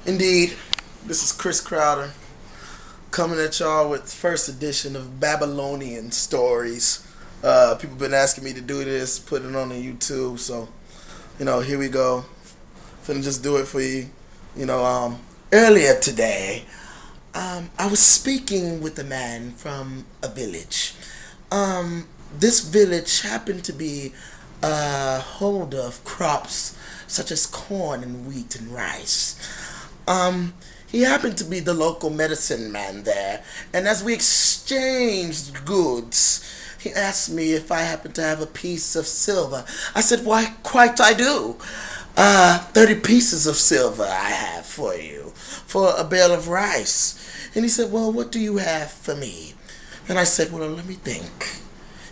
Indeed, this is Chris Crowder coming at y'all with first edition of Babylonian stories. People been asking me to do this, put it on the YouTube, so here we go. Finna just do it for you. Earlier today, I was speaking with a man from a village. This village happened to be a holder of crops such as corn and wheat and rice. He happened to be the local medicine man there, and as we exchanged goods, he asked me if I happened to have a piece of silver. I said, why, quite I do. 30 pieces of silver I have for you, for a bale of rice. And he said, well, what do you have for me? And I said, well, let me think.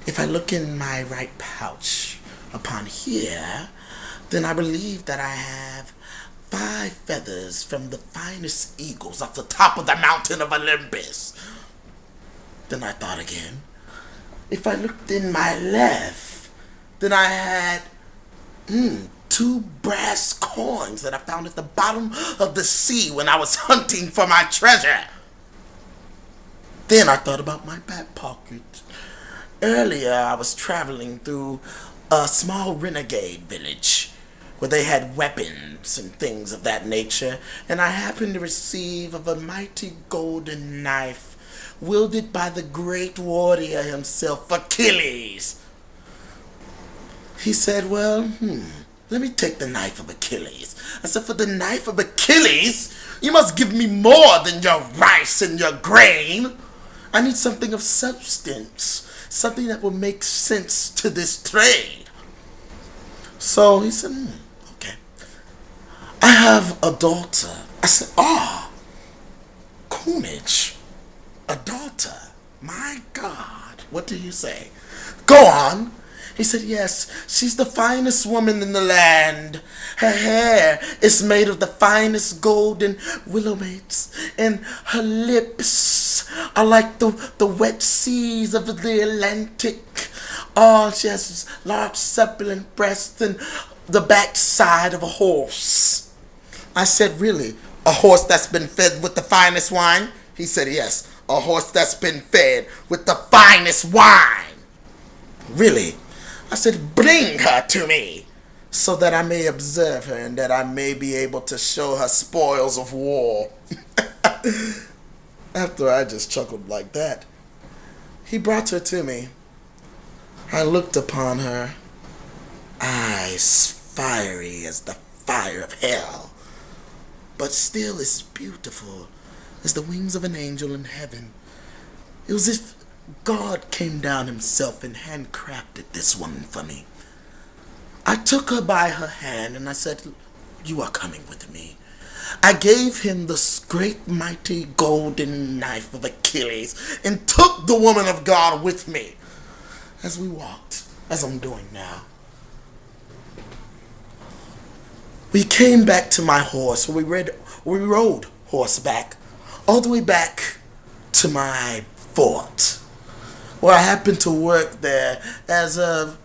If I look in my right pouch upon here, then I believe that I have 5 feathers from the finest eagles off the top of the mountain of Olympus. Then I thought again. If I looked in my left, then I had 2 brass coins that I found at the bottom of the sea when I was hunting for my treasure. Then I thought about my back pocket. Earlier I was traveling through a small renegade village where they had weapons and things of that nature, and I happened to receive of a mighty golden knife wielded by the great warrior himself, Achilles. He said, well, let me take the knife of Achilles. I said, for the knife of Achilles, you must give me more than your rice and your grain. I need something of substance, something that will make sense to this trade. So he said, okay. I have a daughter. I said, Coonage. A daughter. My God. What do you say? Go on. He said, yes, she's the finest woman in the land. Her hair is made of the finest golden willow mates, and her lips are like the wet seas of the Atlantic. Oh, she has large succulent breasts and the backside of a horse. I said, really? A horse that's been fed with the finest wine? He said, yes, a horse that's been fed with the finest wine. Really? I said, bring her to me, so that I may observe her and that I may be able to show her spoils of war. After I just chuckled like that, he brought her to me. I looked upon her, eyes fiery as the fire of hell, but still as beautiful as the wings of an angel in heaven. It was as if God came down himself and handcrafted this woman for me. I took her by her hand and I said, you are coming with me. I gave him the great mighty golden knife of Achilles and took the woman of God with me as we walked, as I'm doing now. We came back to my horse. We rode horseback all the way back to my fort, where I happened to work there as a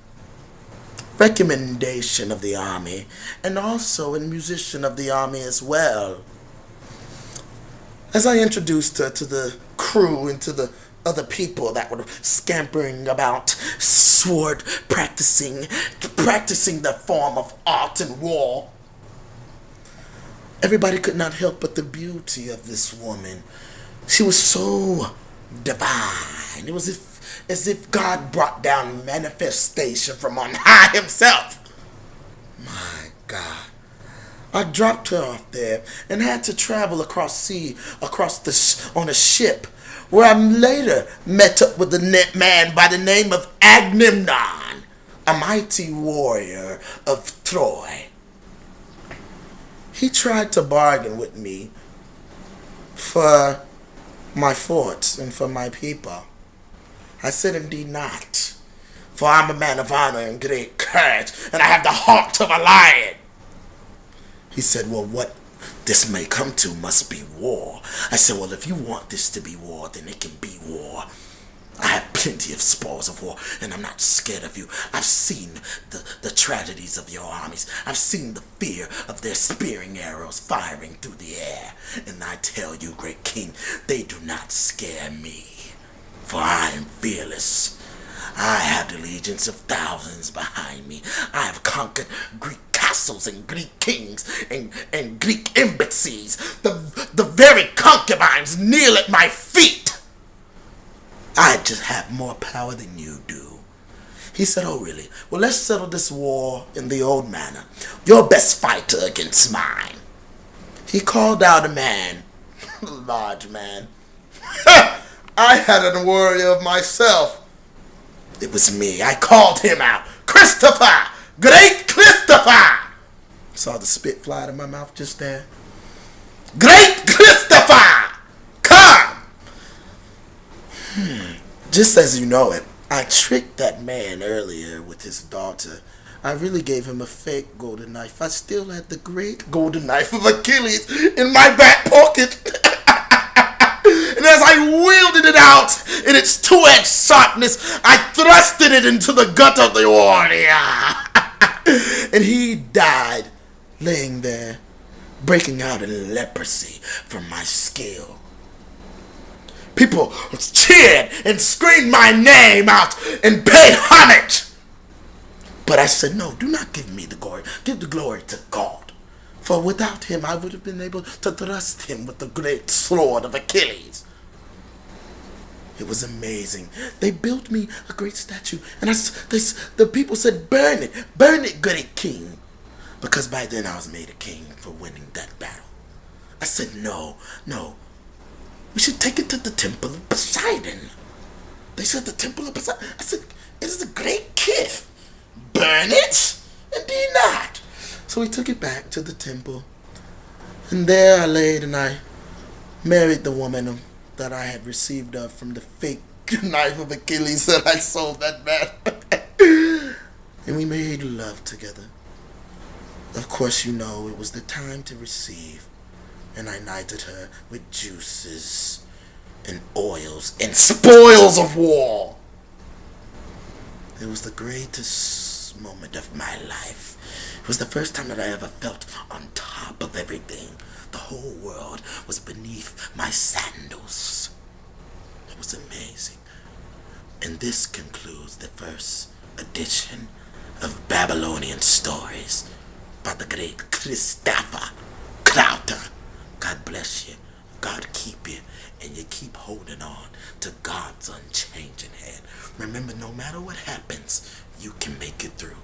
recommendation of the army and also a musician of the army as well. As I introduced her to the crew and to the other people that were scampering about, sword practicing the form of art and war, everybody could not help but the beauty of this woman. She was so divine. It was as if God brought down manifestation from on high himself. My God. I dropped her off there and had to travel across on a ship, where I later met up with a man by the name of Agamemnon, a mighty warrior of Troy. He tried to bargain with me for my fort and for my people. I said, indeed not, for I'm a man of honor and great courage, and I have the heart of a lion. He said, well, what this may come to must be war. I said, well, if you want this to be war, then it can be war. I have plenty of spoils of war, and I'm not scared of you. I've seen the tragedies of your armies. I've seen the fear of their spearing arrows firing through the air. And I tell you, great king, they do not scare me, for I am fearless. I have the legions of thousands behind me. I have conquered Greek castles and Greek kings and Greek embassies. The very concubines kneel at my feet. I just have more power than you do. He said, oh really? Well, let's settle this war in the old manner. Your best fighter against mine. He called out a man, a large man. I had a warrior of myself. It was me. I called him out. Christopher! Great Christopher! Saw the spit fly out of my mouth just there. Great Christopher! Come! Just as you know it, I tricked that man earlier with his daughter. I really gave him a fake golden knife. I still had the great golden knife of Achilles in my back pocket. And as I wielded it out in its two-edged sharpness, I thrusted it into the gut of the warrior. And he died laying there, breaking out in leprosy from my skill. People cheered and screamed my name out and paid homage. But I said, no, do not give me the glory. Give the glory to God. For without him, I would have been able to thrust him with the great sword of Achilles. It was amazing. They built me a great statue. And the people said, burn it, great king. Because by then I was made a king for winning that battle. I said, no. We should take it to the temple of Poseidon. They said the temple of Poseidon. I said, it is a great gift. Burn it? Indeed not. So we took it back to the temple. And there I laid and I married the woman that I had received from the fake knife of Achilles that I sold that man. And we made love together. Of course, you know, it was the time to receive. And I knighted her with juices and oils and spoils of war. It was the greatest moment of my life. It was the first time that I ever felt on top of everything. The whole world was beneath my sandals. It was amazing. And this concludes the first edition of Babylonian Stories by the great Christopher Crowther. God bless you, God keep you, and you keep holding on to God's unchanging hand. Remember, no matter what happens, you can make it through.